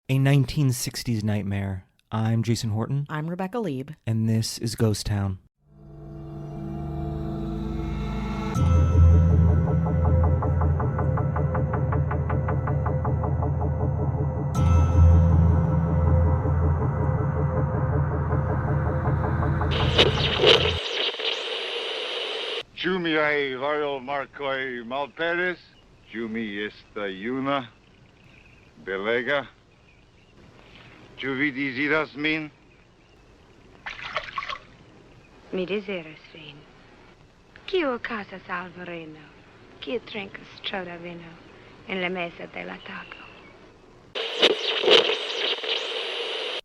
A 1960s Nightmare. I'm Jason Horton. I'm Rebecca Lieb. And this is Ghost Town. Jumi ai Royal Marcoi Malperes, Jumi esta Yuna, Belega, Juvidi zidas min? Mi deseras vin. Kio casas alvareno, kio trincas troda vino, en la mesa de la taco.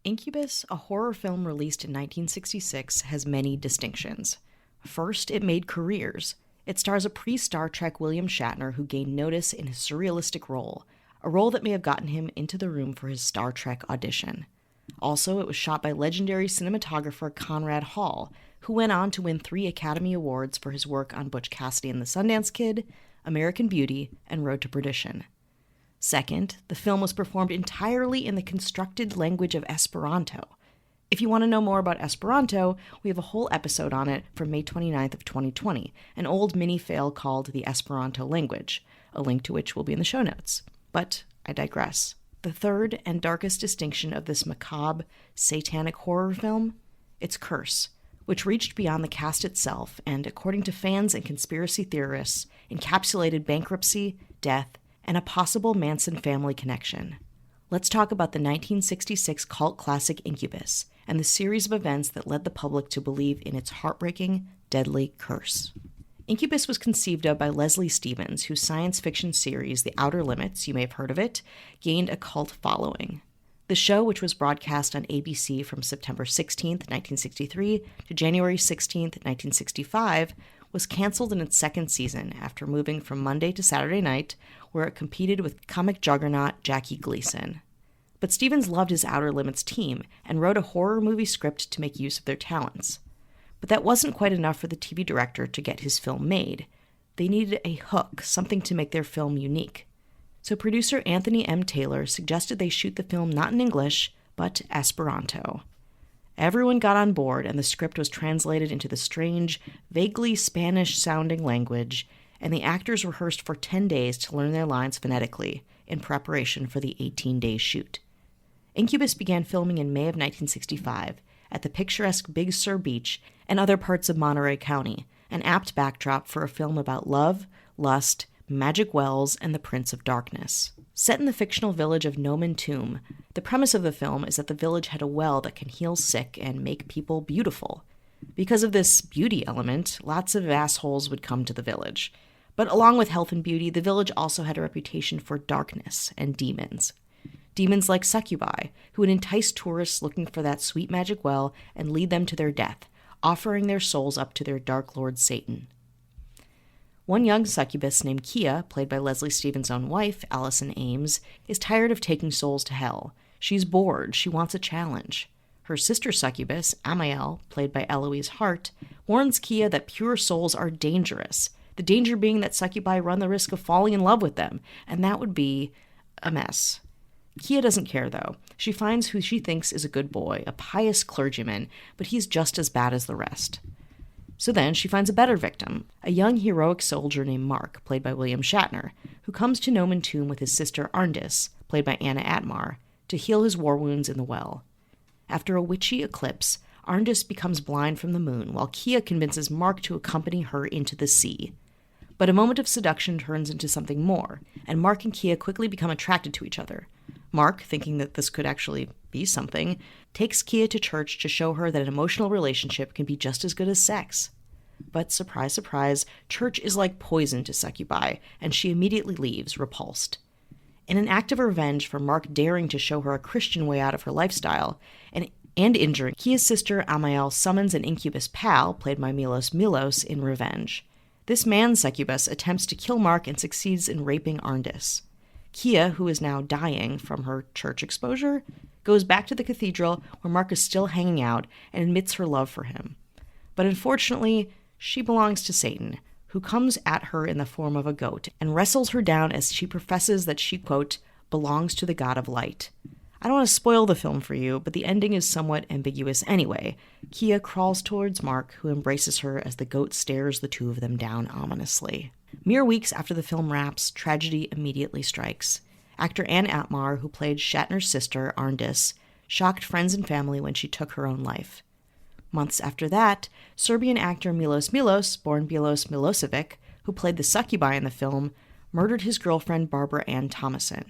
Incubus, a horror film released in 1966, has many distinctions. First, it made careers. It stars a pre-Star Trek William Shatner who gained notice in his surrealistic role, a role that may have gotten him into the room for his Star Trek audition. Also, it was shot by legendary cinematographer Conrad Hall, who went on to win 3 Academy Awards for his work on Butch Cassidy and the Sundance Kid, American Beauty, and Road to Perdition. Second, the film was performed entirely in the constructed language of Esperanto. If you want to know more about Esperanto, we have a whole episode on it from May 29th of 2020, an old mini-fail called The Esperanto Language, a link to which will be in the show notes. But I digress. The third and darkest distinction of this macabre, satanic horror film? Its curse, which reached beyond the cast itself and, according to fans and conspiracy theorists, encapsulated bankruptcy, death, and a possible Manson family connection. Let's talk about the 1966 cult classic Incubus and the series of events that led the public to believe in its heartbreaking, deadly curse. Incubus was conceived of by Leslie Stevens, whose science fiction series, The Outer Limits, you may have heard of it, gained a cult following. The show, which was broadcast on ABC from September 16, 1963 to January 16, 1965, was canceled in its second season after moving from Monday to Saturday night, where it competed with comic juggernaut Jackie Gleason. But Stevens loved his Outer Limits team and wrote a horror movie script to make use of their talents. But that wasn't quite enough for the TV director to get his film made. They needed a hook, something to make their film unique. So producer Anthony M. Taylor suggested they shoot the film not in English, but Esperanto. Everyone got on board, and the script was translated into the strange, vaguely Spanish-sounding language, and the actors rehearsed for 10 days to learn their lines phonetically in preparation for the 18-day shoot. Incubus began filming in May of 1965 at the picturesque Big Sur Beach and other parts of Monterey County, an apt backdrop for a film about love, lust, magic wells, and the Prince of Darkness. Set in the fictional village of Nomen Tomb, the premise of the film is that the village had a well that can heal sick and make people beautiful. Because of this beauty element, lots of assholes would come to the village. But along with health and beauty, the village also had a reputation for darkness and demons. Demons like succubi, who would entice tourists looking for that sweet magic well and lead them to their death, offering their souls up to their dark lord Satan. One young succubus named Kia, played by Leslie Stevens' own wife, Allison Ames, is tired of taking souls to hell. She's bored. She wants a challenge. Her sister succubus, Amiel, played by Eloise Hart, warns Kia that pure souls are dangerous, the danger being that succubi run the risk of falling in love with them, and that would be a mess. Kia doesn't care, though. She finds who she thinks is a good boy, a pious clergyman, but he's just as bad as the rest. So then she finds a better victim, a young heroic soldier named Mark, played by William Shatner, who comes to Nomen Tomb with his sister Arndis, played by Anna Atmar, to heal his war wounds in the well. After a witchy eclipse, Arndis becomes blind from the moon, while Kia convinces Mark to accompany her into the sea. But a moment of seduction turns into something more, and Mark and Kia quickly become attracted to each other. Mark, thinking that this could actually be something, takes Kia to church to show her that an emotional relationship can be just as good as sex. But surprise, surprise, church is like poison to succubi, and she immediately leaves, repulsed. In an act of revenge for Mark daring to show her a Christian way out of her lifestyle, and injuring Kia's sister Amiel summons an incubus pal, played by Milos, in revenge. This man succubus attempts to kill Mark and succeeds in raping Arndis. Kia, who is now dying from her church exposure, goes back to the cathedral where Mark is still hanging out and admits her love for him. But unfortunately, she belongs to Satan, who comes at her in the form of a goat and wrestles her down as she professes that she, quote, belongs to the god of light. I don't want to spoil the film for you, but the ending is somewhat ambiguous anyway. Kia crawls towards Mark, who embraces her as the goat stares the two of them down ominously. Mere weeks after the film wraps, tragedy immediately strikes. Actor Ann Atmar, who played Shatner's sister, Arndis, shocked friends and family when she took her own life. Months after that, Serbian actor Milos, born Milos Milosevic, who played the succubi in the film, murdered his girlfriend Barbara Ann Thomason.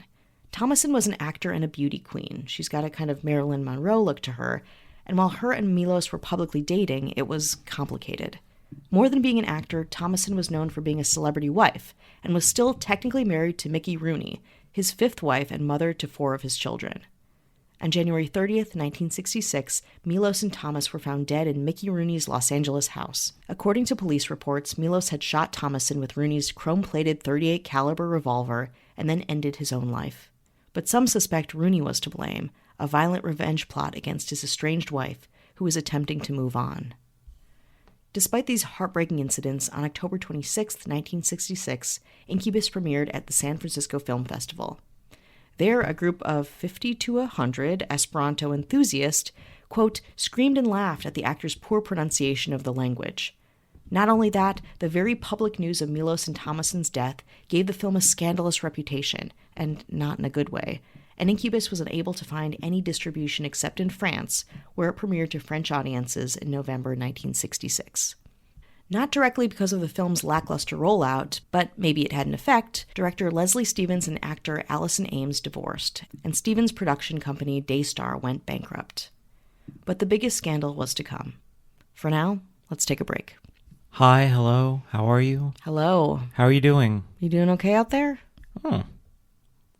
Thomason was an actor and a beauty queen. She's got a kind of Marilyn Monroe look to her, and while her and Milos were publicly dating, it was complicated. More than being an actor, Thomason was known for being a celebrity wife, and was still technically married to Mickey Rooney, his fifth wife and mother to 4 of his children. On January 30th, 1966, Milos and Thomas were found dead in Mickey Rooney's Los Angeles house. According to police reports, Milos had shot Thomason with Rooney's chrome-plated .38 caliber revolver and then ended his own life. But some suspect Rooney was to blame, a violent revenge plot against his estranged wife, who was attempting to move on. Despite these heartbreaking incidents, on October 26, 1966, Incubus premiered at the San Francisco Film Festival. There, a group of 50 to 100 Esperanto enthusiasts, quote, screamed and laughed at the actor's poor pronunciation of the language. Not only that, the very public news of Milos and Thomason's death gave the film a scandalous reputation, and not in a good way, and Incubus was unable to find any distribution except in France, where it premiered to French audiences in November 1966. Not directly because of the film's lackluster rollout, but maybe it had an effect, director Leslie Stevens and actor Allison Ames divorced, and Stevens' production company Daystar went bankrupt. But the biggest scandal was to come. For now, let's take a break. Hi, hello, how are you? Hello. How are you doing? You doing okay out there? Oh,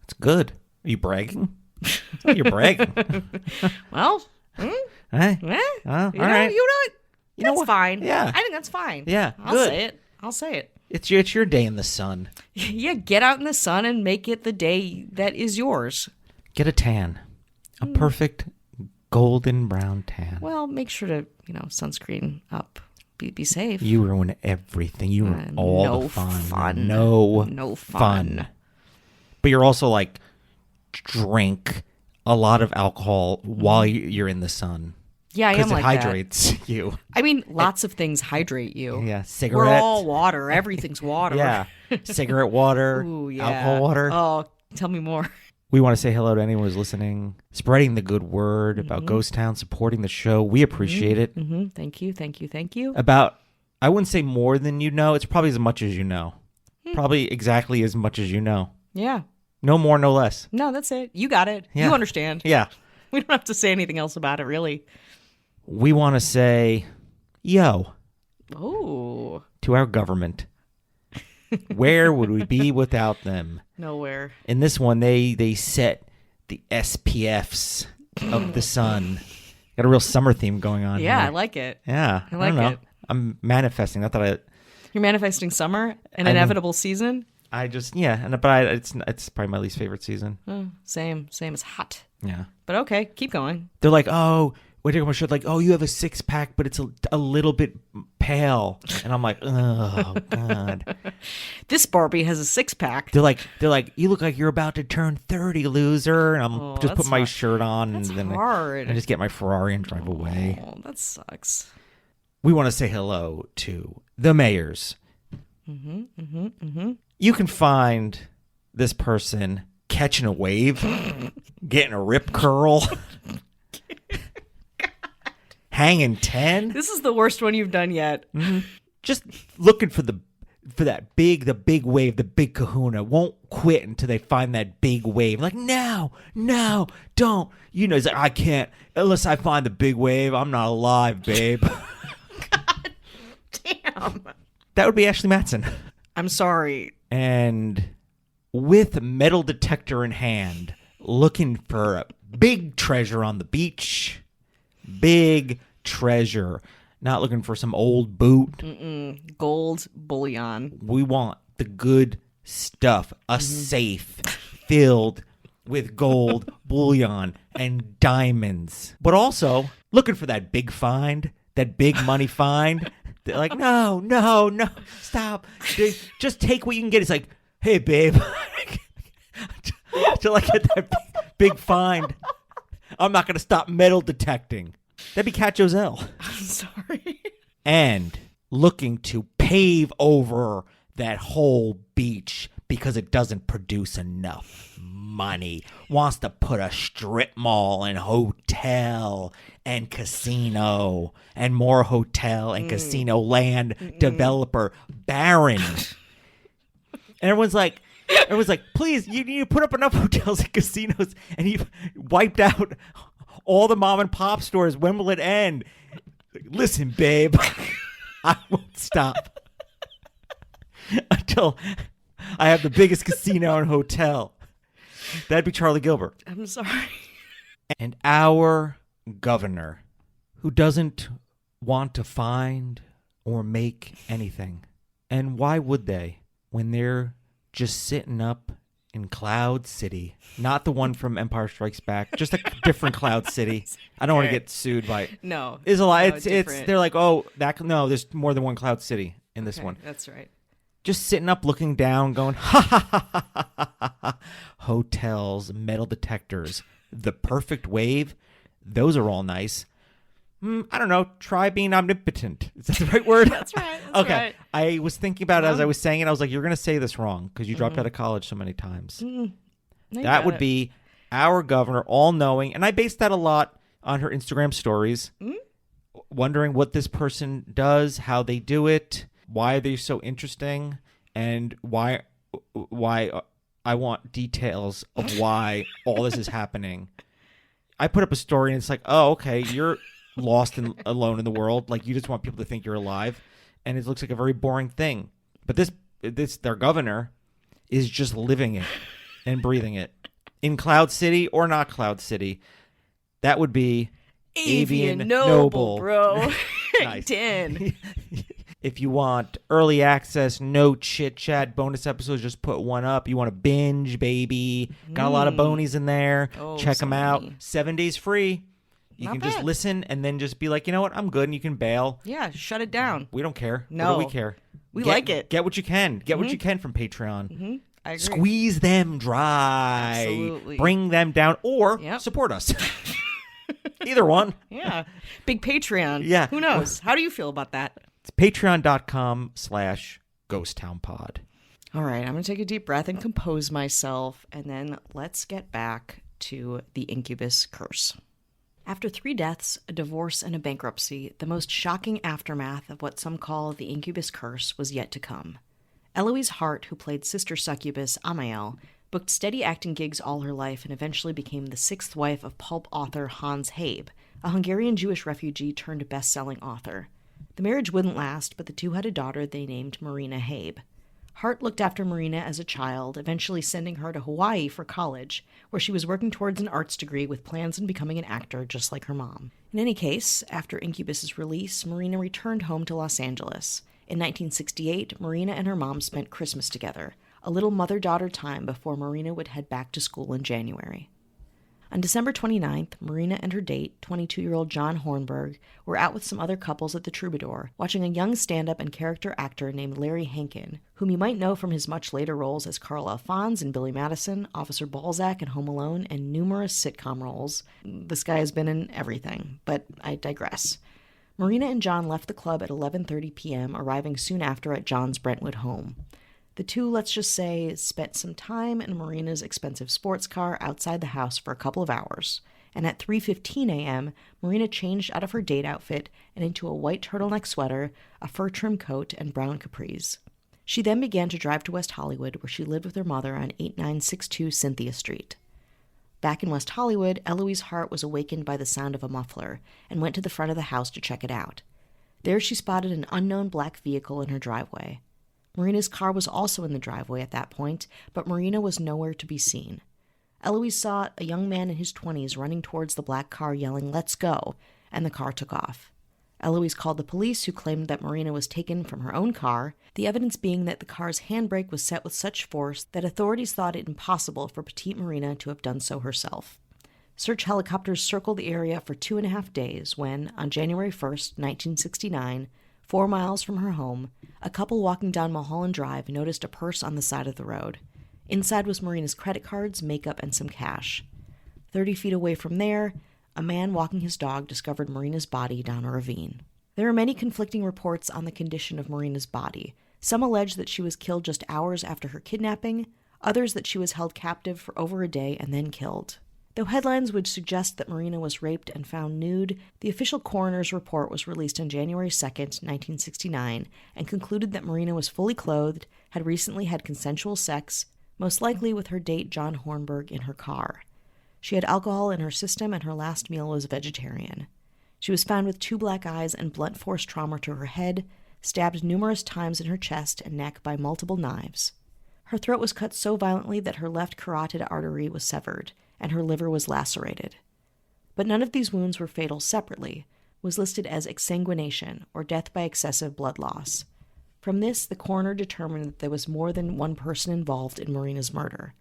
that's good. Are you bragging? Oh, you're bragging. Well, Hey? all all right. You know what? You know That's what? fine. Yeah. I think that's fine. Yeah, I'll good. say it. I'll say it. It's your day in the sun. Yeah, get out in the sun and make it the day that is yours. Get a tan. A perfect golden brown tan. Well, make sure to, sunscreen up. Be safe. You ruin everything. You ruin all no the fun. fun. No fun. But you're also like, drink a lot of alcohol while you're in the sun. Yeah, I am like Because it hydrates you. I mean, lots of things hydrate you. Yeah, cigarette. We're all water. Everything's water. Yeah, cigarette water, Ooh, yeah. alcohol water. Oh, tell me more. We want to say hello to anyone who's listening, spreading the good word about Ghost Town, supporting the show. We appreciate it. Mm-hmm. Thank you. About, I wouldn't say more than you know. It's probably as much as you know. Probably exactly as much as you know. Yeah. No more, no less. No, that's it. You got it. Yeah. You understand. Yeah. We don't have to say anything else about it, really. We want to say, yo, Oh. to our government. Where would we be without them? Nowhere. In this one, they set the SPFs of the sun. Got a real summer theme going on Yeah, here. I like it. Yeah, I like don't know. it. I'm manifesting. Not that You're manifesting summer, an I know. inevitable season. I just but it's probably my least favorite season. Oh, same. It's hot. Yeah, But okay, keep going. they're like, oh, we're doing a show like, oh, you have a 6-pack, but it's a little bit pale, and I'm like, oh god. This Barbie has a 6-pack. They're like, you look like you're about to turn 30, loser, and I'm Oh, just that's put my hard. shirt on, That's and then hard. I just get my Ferrari and drive away. Oh, that sucks. We want to say hello to the mayors. You can find this person catching a wave, getting a rip curl, hanging 10, This is the worst one you've done yet. just looking for the big wave, the big kahuna. Won't quit until they find that big wave. Like, no, don't. He's like, I can't unless I find the big wave. I'm not alive, babe. Damn. That would be Ashley Matson. I'm sorry. And with a metal detector in hand, looking for a big treasure on the beach. Big treasure. Not looking for some old boot. Gold bullion. We want the good stuff. A safe filled with gold bullion and diamonds. But also looking for that big find, that big money find. They're like, no, stop. Just take what you can get. It's like, hey, babe. To like get that big find. I'm not going to stop metal detecting. That'd be Cat Joselle. I'm sorry. And looking to pave over that whole beach because it doesn't produce enough money. Wants to put a strip mall and hotel and casino and more hotel and casino land developer Baron. And everyone's like, please, you need to put up enough hotels and casinos. And he wiped out all the mom and pop stores, Wimbledon End. Listen, babe, I won't stop until I have the biggest casino and hotel. That'd be Charlie Gilbert. I'm sorry. And our governor, who doesn't want to find or make anything. And why would they when they're just sitting up in Cloud City? Not the one from Empire Strikes Back, just a different Cloud City. I don't want to get sued by No. There's a lot. No, It's different. they're like, oh, there's more than one Cloud City in this one. That's right. Just sitting up, looking down, going, ha ha ha ha ha ha. Hotels, metal detectors, the perfect wave. Those are all nice. I don't know. Try being omnipotent. Is that the right word? That's right. Okay. Right. I was thinking about it as I was saying it. I was like, you're going to say this wrong because you dropped out of college so many times. No, you That got would it. be our governor, all knowing. And I based that a lot on her Instagram stories, wondering what this person does, how they do it, why they're so interesting, and why I want details of why all this is happening. I put up a story and it's like, oh, okay, you're lost and alone in the world. Like, you just want people to think you're alive. And it looks like a very boring thing. But this their governor is just living it and breathing it. In Cloud City or not Cloud City, that would be Avian Noble, bro. Nice. 10. If you want early access, no chit chat, bonus episodes, just put one up. You want to binge, baby. Got a lot of bonies in there. Oh, Check so them out. many. 7 days free. You Not can just bad. listen and then just be like, you know what? I'm good. And you can bail. Yeah, shut it down. We don't care. No. What do we care? We like it. Get what you can. Get what you can from Patreon. I agree. Squeeze them dry. Absolutely. Bring them down or Yep. support us. Either one. Yeah. Big Patreon. Yeah. Who knows? How do you feel about that? It's patreon.com/ghosttownpod. All right, I'm going to take a deep breath and compose myself, and then let's get back to the Incubus Curse. After 3 deaths, a divorce, and a bankruptcy, the most shocking aftermath of what some call the Incubus Curse was yet to come. Eloise Hart, who played Sister Succubus Amael, booked steady acting gigs all her life and eventually became the 6th wife of pulp author Hans Habe, a Hungarian Jewish refugee turned best-selling author. The marriage wouldn't last, but the two had a daughter they named Marina Habe. Hart looked after Marina as a child, eventually sending her to Hawaii for college, where she was working towards an arts degree with plans on becoming an actor just like her mom. In any case, after Incubus's release, Marina returned home to Los Angeles. In 1968, Marina and her mom spent Christmas together, a little mother-daughter time before Marina would head back to school in January. On December 29th, Marina and her date, 22-year-old John Hornberg, were out with some other couples at the Troubadour, watching a young stand-up and character actor named Larry Hankin, whom you might know from his much later roles as Carl Alphonse in Billy Madison, Officer Balzac in Home Alone, and numerous sitcom roles. This guy has been in everything, but I digress. Marina and John left the club at 11:30 p.m., arriving soon after at John's Brentwood home. The two, let's just say, spent some time in Marina's expensive sports car outside the house for a couple of hours, and at 3:15 a.m., Marina changed out of her date outfit and into a white turtleneck sweater, a fur trim coat, and brown capris. She then began to drive to West Hollywood, where she lived with her mother on 8962 Cynthia Street. Back in West Hollywood, Eloise Hart was awakened by the sound of a muffler and went to the front of the house to check it out. There she spotted an unknown black vehicle in her driveway. Marina's car was also in the driveway at that point, but Marina was nowhere to be seen. Eloise saw a young man in his 20s running towards the black car yelling, "Let's go," and the car took off. Eloise called the police, who claimed that Marina was taken from her own car, the evidence being that the car's handbrake was set with such force that authorities thought it impossible for petite Marina to have done so herself. Search helicopters circled the area for 2.5 days when, on January 1st, 1969, 4 miles from her home, a couple walking down Mulholland Drive noticed a purse on the side of the road. Inside was Marina's credit cards, makeup, and some cash. 30 feet away from there, a man walking his dog discovered Marina's body down a ravine. There are many conflicting reports on the condition of Marina's body. Some allege that she was killed just hours after her kidnapping, others that she was held captive for over a day and then killed. Though headlines would suggest that Marina was raped and found nude, the official coroner's report was released on January 2, 1969, and concluded that Marina was fully clothed, had recently had consensual sex, most likely with her date John Hornberg in her car. She had alcohol in her system and her last meal was vegetarian. She was found with 2 black eyes and blunt force trauma to her head, stabbed numerous times in her chest and neck by multiple knives. Her throat was cut so violently that her left carotid artery was severed, and her liver was lacerated. But none of these wounds were fatal separately, was listed as exsanguination, or death by excessive blood loss. From this, the coroner determined that there was more than one person involved in Marina's murder.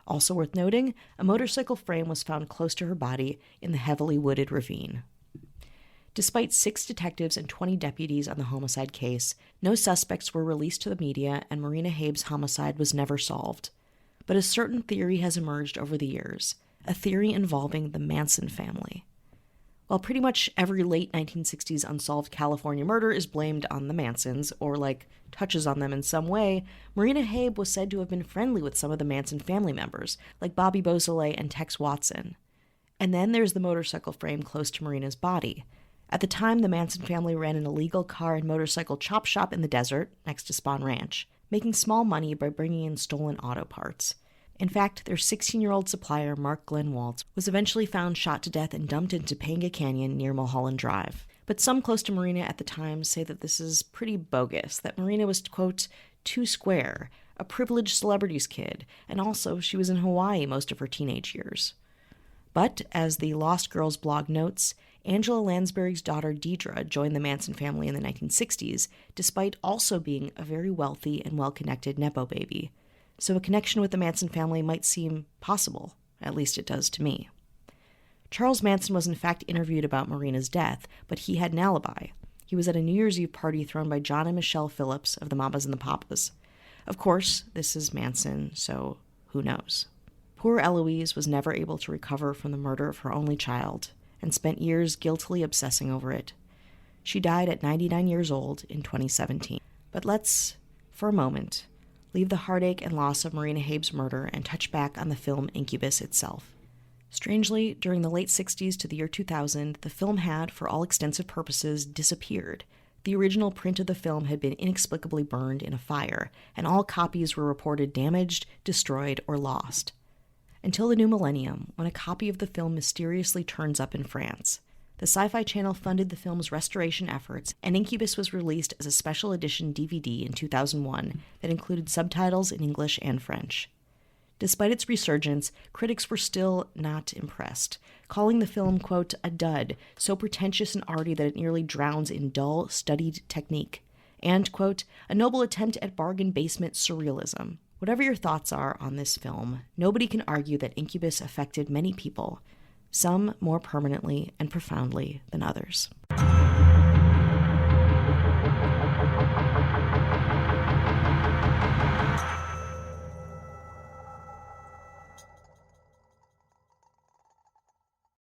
Also worth noting, a motorcycle frame was found close to her body in the heavily wooded ravine. Despite 6 detectives and 20 deputies on the homicide case, no suspects were released to the media and Marina Habe's homicide was never solved. But a certain theory has emerged over the years, a theory involving the Manson family. While pretty much every late 1960s unsolved California murder is blamed on the Mansons, or touches on them in some way, Marina Habe was said to have been friendly with some of the Manson family members, like Bobby Beausoleil and Tex Watson. And then there's the motorcycle frame close to Marina's body. At the time, the Manson family ran an illegal car and motorcycle chop shop in the desert, next to Spahn Ranch, making small money by bringing in stolen auto parts. In fact, their 16-year-old supplier, Mark Glenn Waltz, was eventually found shot to death and dumped into Panga Canyon near Mulholland Drive. But some close to Marina at the time say that this is pretty bogus, that Marina was, quote, too square, a privileged celebrity's kid, and also she was in Hawaii most of her teenage years. But, as the Lost Girls blog notes, Angela Lansbury's daughter Deidre joined the Manson family in the 1960s, despite also being a very wealthy and well-connected Nepo baby. So a connection with the Manson family might seem possible, at least it does to me. Charles Manson was in fact interviewed about Marina's death, but he had an alibi. He was at a New Year's Eve party thrown by John and Michelle Phillips of the Mamas and the Papas. Of course, this is Manson, so who knows? Poor Eloise was never able to recover from the murder of her only child, and spent years guiltily obsessing over it. She died at 99 years old in 2017. But let's, for a moment, leave the heartache and loss of Marina Habe's murder and touch back on the film Incubus itself. Strangely, during the late 60s to the year 2000, the film had, for all extensive purposes, disappeared. The original print of the film had been inexplicably burned in a fire, and all copies were reported damaged, destroyed, or lost. Until the new millennium, when a copy of the film mysteriously turns up in France. The Sci-Fi Channel funded the film's restoration efforts, and Incubus was released as a special edition DVD in 2001 that included subtitles in English and French. Despite its resurgence, critics were still not impressed, calling the film, quote, a dud, so pretentious and arty that it nearly drowns in dull, studied technique, and, quote, a noble attempt at bargain basement surrealism. Whatever your thoughts are on this film, nobody can argue that Incubus affected many people, some more permanently and profoundly than others.